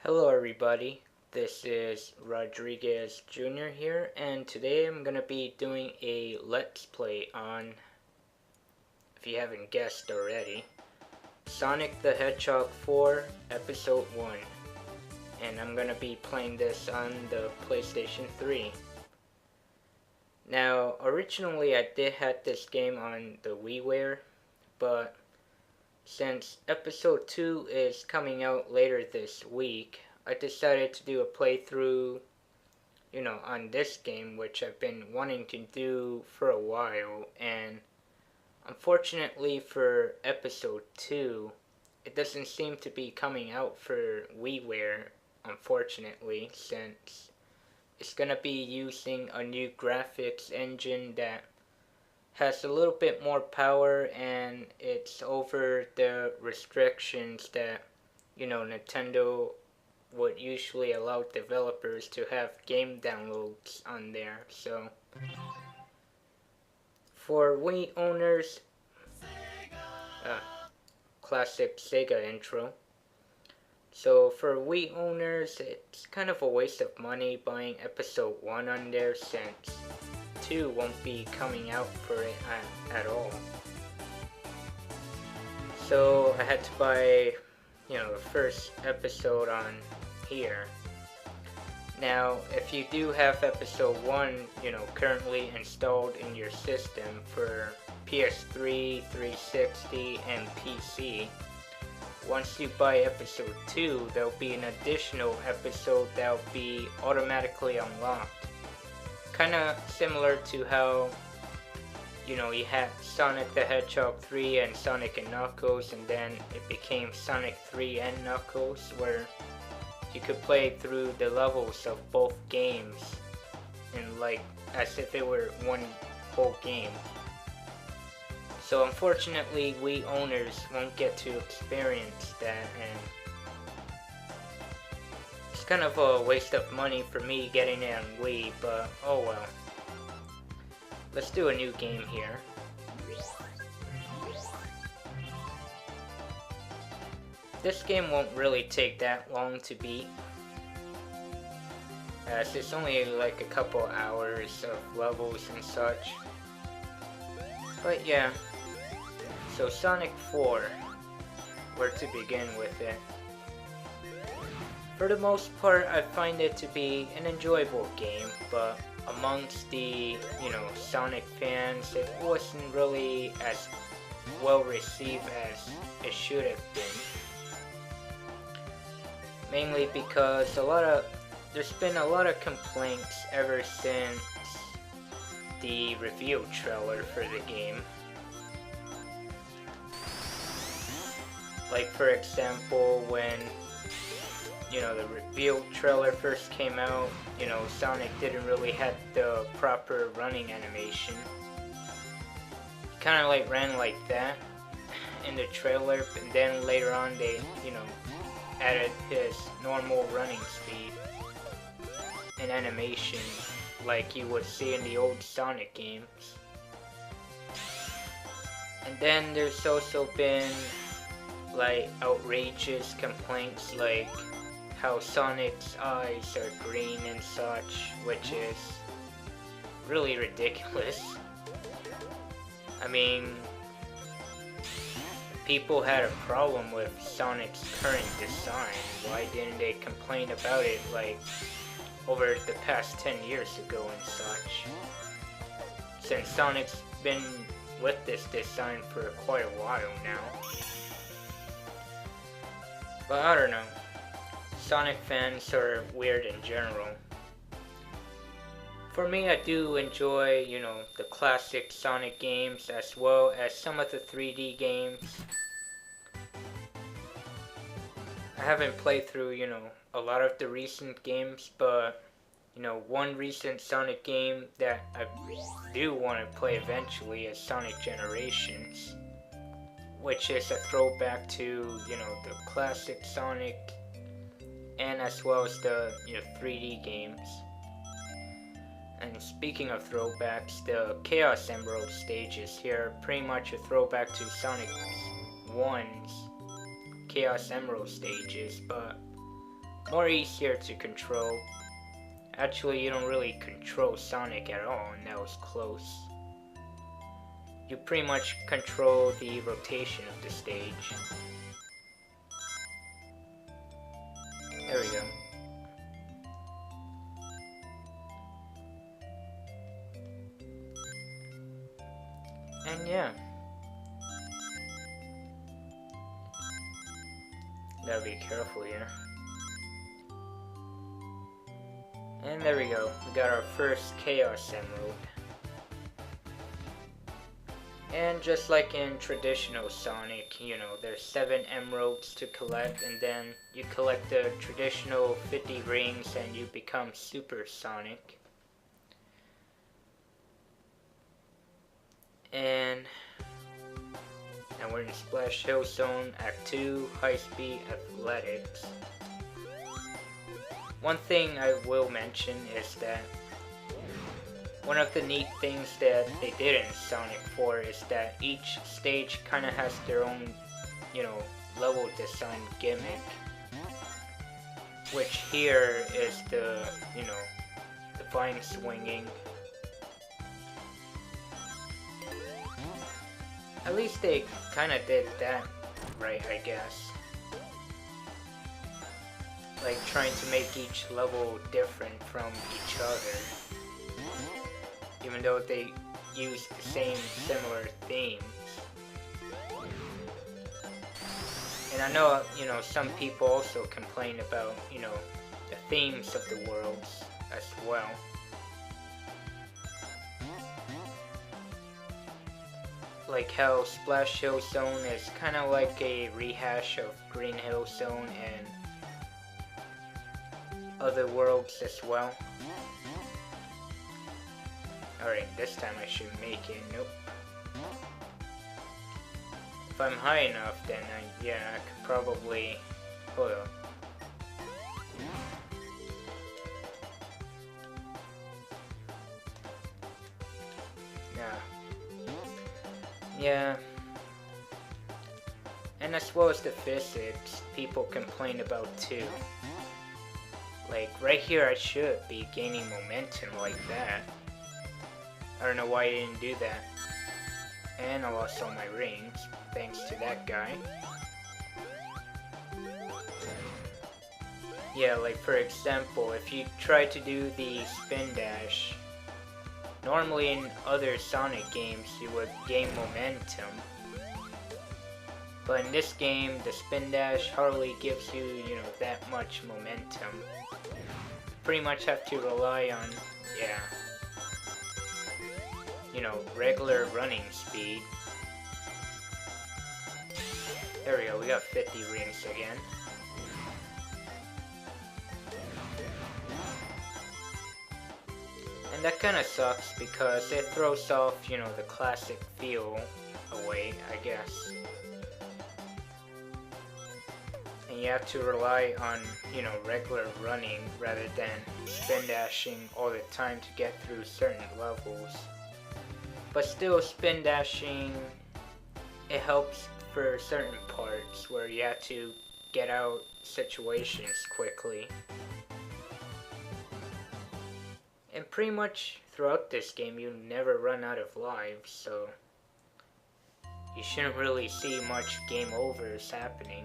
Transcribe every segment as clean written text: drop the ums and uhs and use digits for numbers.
Hello everybody, this is Rodriguez Jr. here, and today I'm going to be doing a Let's Play on, if you haven't guessed already, Sonic the Hedgehog 4 Episode 1. And I'm going to be playing this on the PlayStation 3. Now, originally I did have this game on the WiiWare, but since Episode 2 is coming out later this week, I decided to do a playthrough, on this game, which I've been wanting to do for a while, and unfortunately for Episode 2, it doesn't seem to be coming out for WiiWare, unfortunately, since it's gonna be using a new graphics engine that has a little bit more power, and it's over the restrictions that Nintendo would usually allow developers to have game downloads on there. So for Wii owners, classic Sega intro. So for Wii owners, it's kind of a waste of money buying episode 1 on there, since 2 won't be coming out for it at all. So I had to buy, the first episode on here. Now, if you do have episode 1, currently installed in your system for PS3, 360, and PC, once you buy episode 2, there'll be an additional episode that'll be automatically unlocked. Kinda similar to how, you had Sonic the Hedgehog 3 and Sonic and Knuckles, and then it became Sonic 3 and Knuckles, where you could play through the levels of both games and as if it were one whole game. So unfortunately, Wii owners won't get to experience that, and it's kind of a waste of money for me getting it on Wii, but oh well. Let's do a new game here. This game won't really take that long to beat, as it's only like a couple hours of levels and such. But yeah, so Sonic 4, where to begin with it. For the most part, I find it to be an enjoyable game, but amongst the, Sonic fans, it wasn't really as well received as it should have been. Mainly because there's been a lot of complaints ever since the reveal trailer for the game. Like, for example, when the reveal trailer first came out, Sonic didn't really have the proper running animation. He kind of ran like that in the trailer, and then later on they, added his normal running speed and animation like you would see in the old Sonic games. And then there's also been outrageous complaints like how Sonic's eyes are green and such, which is really ridiculous. I mean, people had a problem with Sonic's current design. Why didn't they complain about it over the past 10 years ago and such? Since Sonic's been with this design for quite a while now. But I don't know. Sonic fans are weird in general. For me, I do enjoy, the classic Sonic games as well as some of the 3D games. I haven't played through, a lot of the recent games, but, one recent Sonic game that I do want to play eventually is Sonic Generations, which is a throwback to, the classic Sonic, and as well as the 3D games. And speaking of throwbacks, the Chaos Emerald stages here are pretty much a throwback to Sonic 1's Chaos Emerald stages, but more easier to control. Actually, you don't really control Sonic at all, and that was close. You pretty much control the rotation of the stage. There we go. And yeah. Gotta be careful here. And there we go. We got our first Chaos Emerald. And just like in traditional Sonic, you know, there's 7 emeralds to collect, and then you collect the traditional 50 rings and you become Super Sonic. And now we're in Splash Hill Zone, Act 2, High Speed Athletics. One thing I will mention is that one of the neat things that they did in Sonic 4 is that each stage kind of has their own, you know, level design gimmick. Which here is the, you know, the vine swinging. At least they kind of did that right, I guess. Like trying to make each level different from each other. Even though they use the same similar themes. And I know, you know, some people also complain about, you know, the themes of the worlds as well. Like how Splash Hill Zone is kind of like a rehash of Green Hill Zone and other worlds as well. Alright, this time I should make it. Nope. If I'm high enough, then I could probably... Hold on. Yeah. And as well as the physics, people complain about too. Like, right here I should be gaining momentum like that. I don't know why I didn't do that. And I lost all my rings, thanks to that guy. Yeah, like for example, if you try to do the spin dash, normally in other Sonic games you would gain momentum. But in this game, the spin dash hardly gives you, you know, that much momentum. Pretty much have to rely on, you know, regular running speed. There we go, we got 50 rings again. And that kinda sucks because it throws off, you know, the classic feel away, I guess. And you have to rely on, you know, regular running rather than spin dashing all the time to get through certain levels. But still, spin dashing, it helps for certain parts where you have to get out situations quickly. And pretty much throughout this game, you never run out of lives, so you shouldn't really see much game overs happening.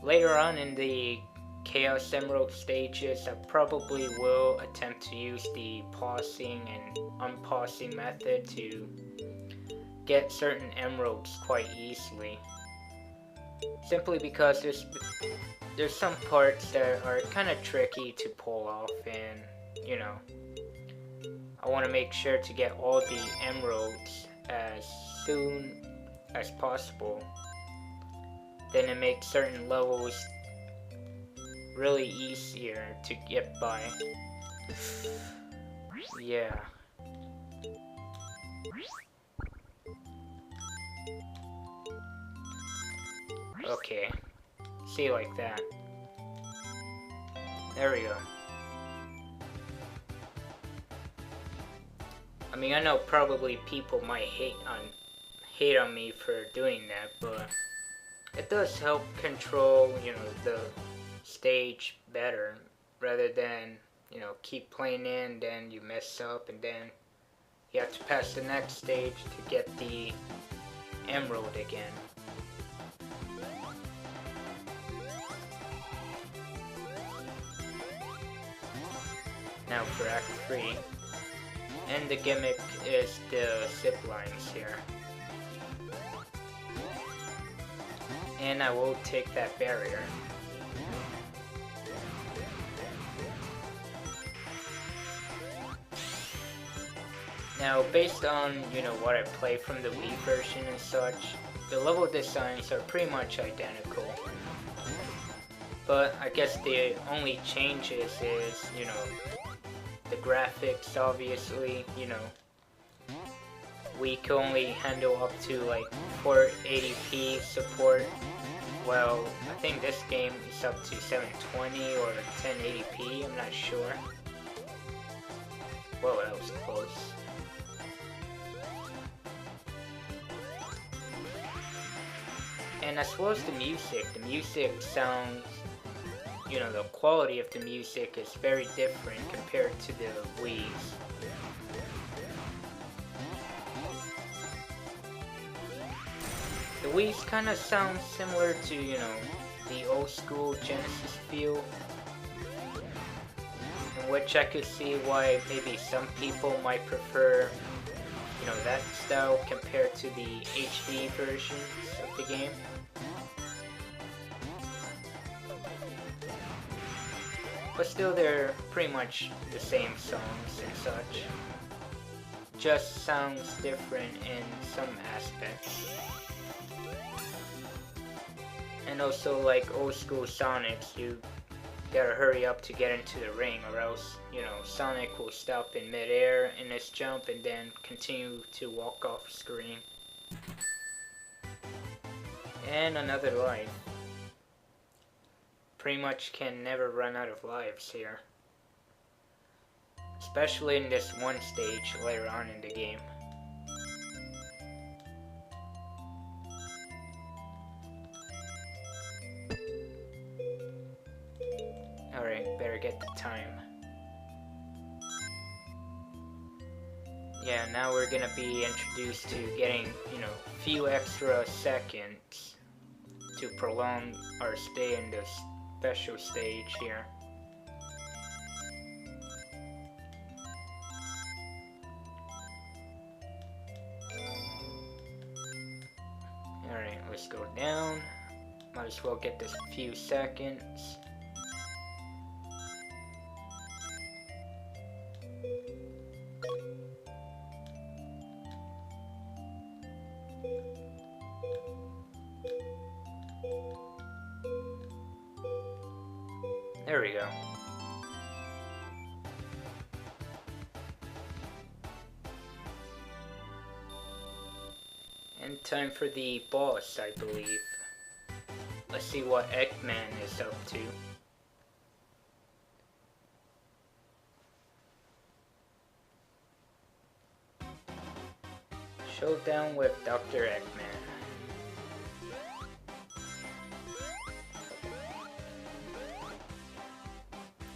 Later on in the Chaos Emerald stages, I probably will attempt to use the pausing and unpausing method to get certain emeralds quite easily. Simply because there's some parts that are kind of tricky to pull off, and you know, I want to make sure to get all the emeralds as soon as possible. Then it makes certain levels really easier to get by. Yeah. Okay. See, like that. There we go. mean, I know probably people might hate on me for doing that, but it does help control, the stage better, rather than, keep playing in, then you mess up, and then you have to pass the next stage to get the emerald again. Now for Act 3. And the gimmick is the Ziplines here. And I will take that barrier. Now, based on, what I play from the Wii version and such, the level designs are pretty much identical. But I guess the only changes is, the graphics, obviously, we can only handle up to like 480p support. Well, I think this game is up to 720 or 1080p, I'm not sure. Whoa, that was close. And as well as the music sounds, the quality of the music is very different compared to the Wii's. The Wii's kind of sounds similar to, the old school Genesis feel, in which I could see why maybe some people might prefer, that style compared to the HD versions of the game. But still, they're pretty much the same songs and such. Just sounds different in some aspects. And also, like old school Sonics, you gotta hurry up to get into the ring, or else, Sonic will stop in midair in his jump and then continue to walk off screen. And another life. Pretty much can never run out of lives here. Especially in this one stage later on in the game. Alright, better get the time. Yeah, now we're gonna be introduced to getting, a few extra seconds to prolong our stay in this special stage here. Alright, let's go down. Might as well get this few seconds. There we go. And time for the boss, I believe. Let's see what Eggman is up to. Showdown with Dr. Eggman.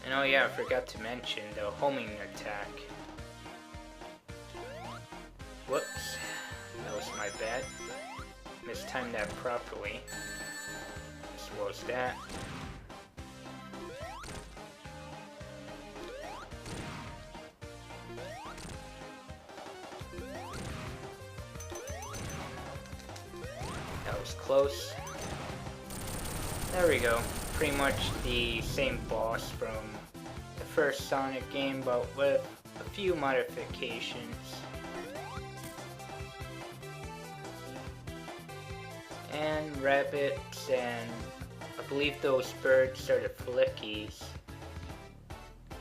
And oh yeah, I forgot to mention the homing attack. Whoops, that was my bad. Mistimed that properly. As well as that. That was close. There we go. Pretty much the same boss from the first Sonic game, but with a few modifications. And rabbits, and I believe those birds are the Flickies.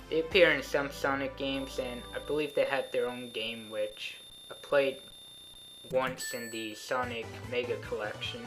They appear in some Sonic games, and I believe they had their own game, which I played once in the Sonic Mega Collection.